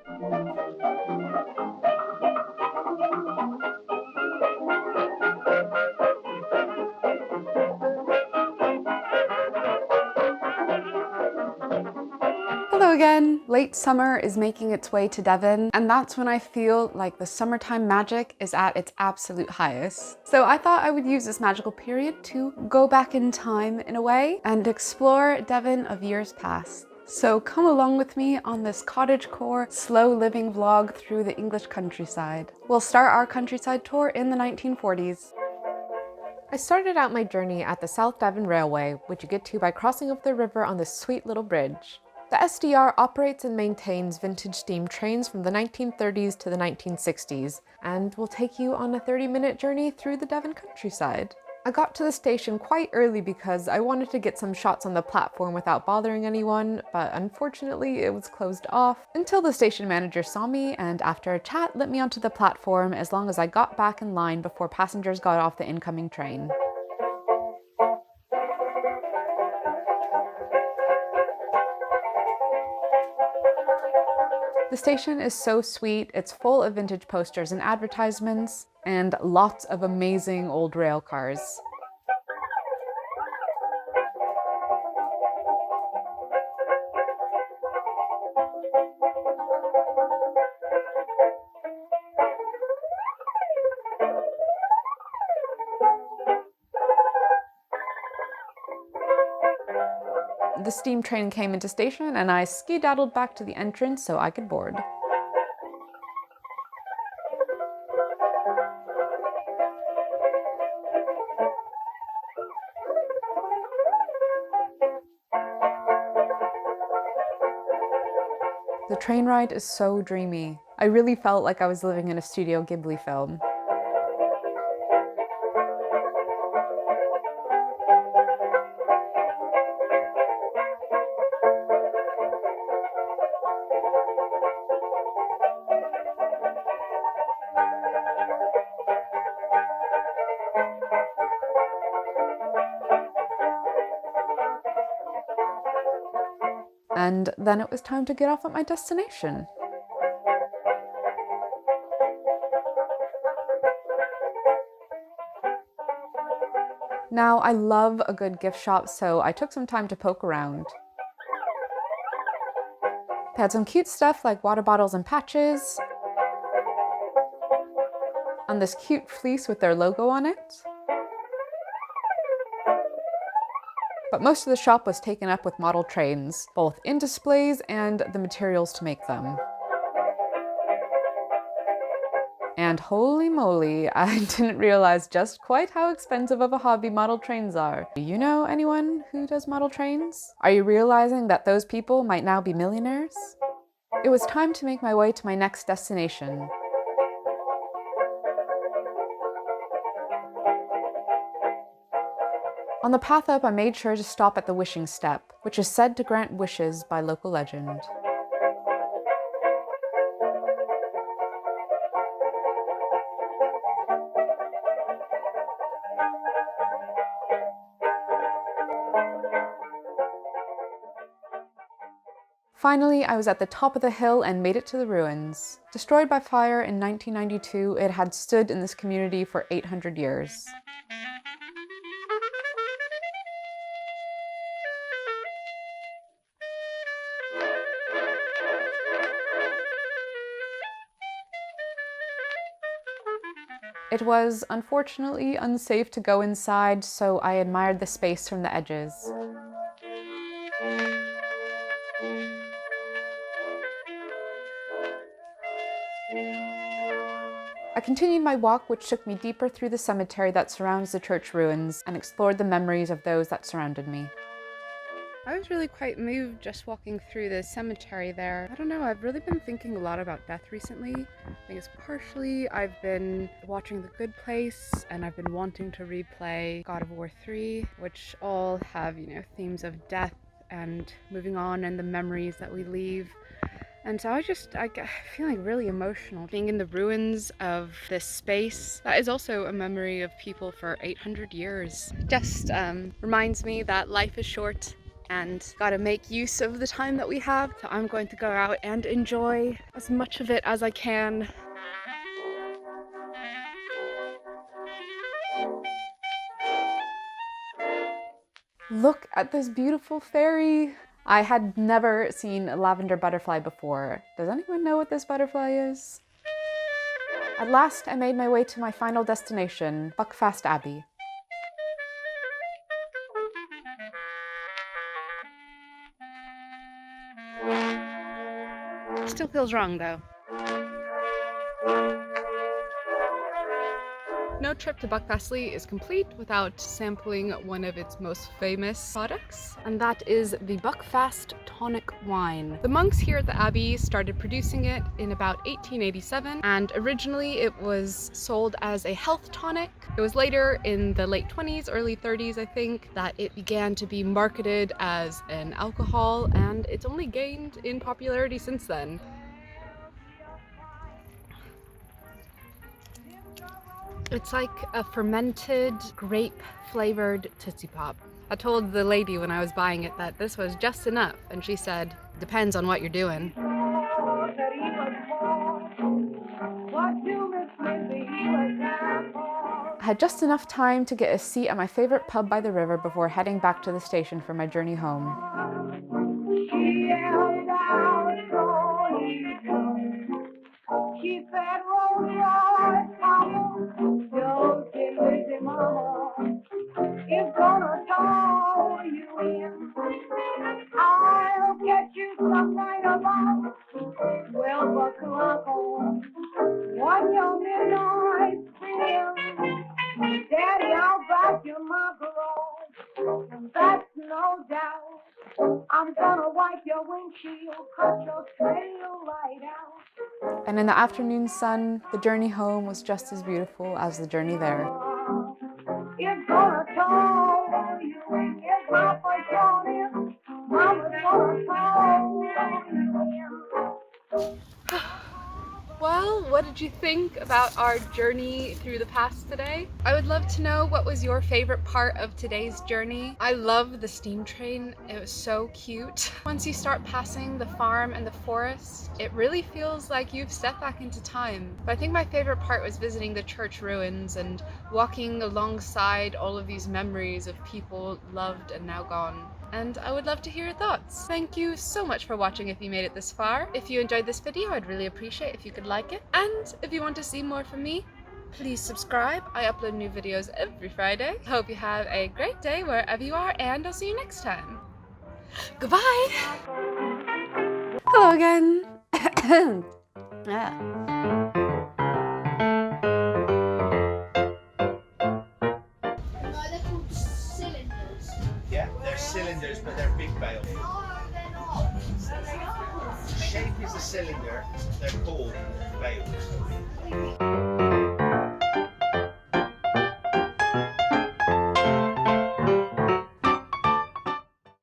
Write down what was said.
Hello again! Late summer is making its way to Devon, and that's when I feel like the summertime magic is at its absolute highest. So I thought I would use this magical period to go back in time in a way and explore Devon of years past. So come along with me on this cottagecore, slow living vlog through the English countryside. We'll start our countryside tour in the 1940s. I started out my journey at the South Devon Railway, which you get to by crossing over the river on this sweet little bridge. The SDR operates and maintains vintage steam trains from the 1930s to the 1960s, and will take you on a 30-minute journey through the Devon countryside. I got to the station quite early because I wanted to get some shots on the platform without bothering anyone, but unfortunately it was closed off until the station manager saw me and after a chat let me onto the platform as long as I got back in line before passengers got off the incoming train. The station is so sweet, it's full of vintage posters and advertisements, and lots of amazing old rail cars. The steam train came into station and I skedaddled back to the entrance so I could board. The train ride is so dreamy. I really felt like I was living in a Studio Ghibli film. And then it was time to get off at my destination. Now, I love a good gift shop, so I took some time to poke around. They had some cute stuff like water bottles and patches, and this cute fleece with their logo on it. But most of the shop was taken up with model trains, both in displays and the materials to make them. And holy moly, I didn't realize just quite how expensive of a hobby model trains are. Do you know anyone who does model trains? Are you realizing that those people might now be millionaires? It was time to make my way to my next destination. On the path up, I made sure to stop at the wishing step, which is said to grant wishes by local legend. Finally, I was at the top of the hill and made it to the ruins. Destroyed by fire in 1992, it had stood in this community for 800 years. It was unfortunately unsafe to go inside, so I admired the space from the edges. I continued my walk, which took me deeper through the cemetery that surrounds the church ruins, and explored the memories of those that surrounded me. I was really quite moved just walking through the cemetery there. I don't know, I've really been thinking a lot about death recently. I think it's partially I've been watching The Good Place, and I've been wanting to replay God of War 3, which all have, themes of death and moving on and the memories that we leave. And so I get feeling really emotional being in the ruins of this space. That is also a memory of people for 800 years. Just reminds me that life is short and gotta make use of the time that we have. So I'm going to go out and enjoy as much of it as I can. Look at this beautiful fairy. I had never seen a lavender butterfly before. Does anyone know what this butterfly is? At last, I made my way to my final destination, Buckfast Abbey. Still feels wrong though. No trip to Buckfast is complete without sampling one of its most famous products, and that is the Buckfast Tonic Wine. The monks here at the Abbey started producing it in about 1887, and originally it was sold as a health tonic. It was later in the late 20s, early 30s, I think, that it began to be marketed as an alcohol, and it's only gained in popularity since then. It's like a fermented grape-flavored Tootsie Pop. I told the lady when I was buying it that this was just enough, and she said, depends on what you're doing. I had just enough time to get a seat at my favorite pub by the river before heading back to the station for my journey home. She said, roll your mama, your silly mama is gonna tow you in. I'll get you some night about 12 o'clock on one young midnight spin. Daddy, I'll back you my garage, and that's no doubt. I'm gonna wipe your windshield, cut your tail light out. And in the afternoon sun, the journey home was just as beautiful as the journey there. It's gonna tow you in, it's not for Johnny. Mama's gonna tow you in. Well, what did you think about our journey through the past today? I would love to know what was your favorite part of today's journey. I love the steam train. It was so cute. Once you start passing the farm and the forest, it really feels like you've stepped back into time. But I think my favorite part was visiting the church ruins and walking alongside all of these memories of people loved and now gone. And I would love to hear your thoughts. Thank you so much for watching if you made it this far. If you enjoyed this video, I'd really appreciate if you could like it. And if you want to see more from me, please subscribe. I upload new videos every Friday. Hope you have a great day wherever you are, and I'll see you next time. Goodbye! Hello again! Yeah, they're cylinders, but they're big bales. No, they're not. The shape is a cylinder, they're called bales.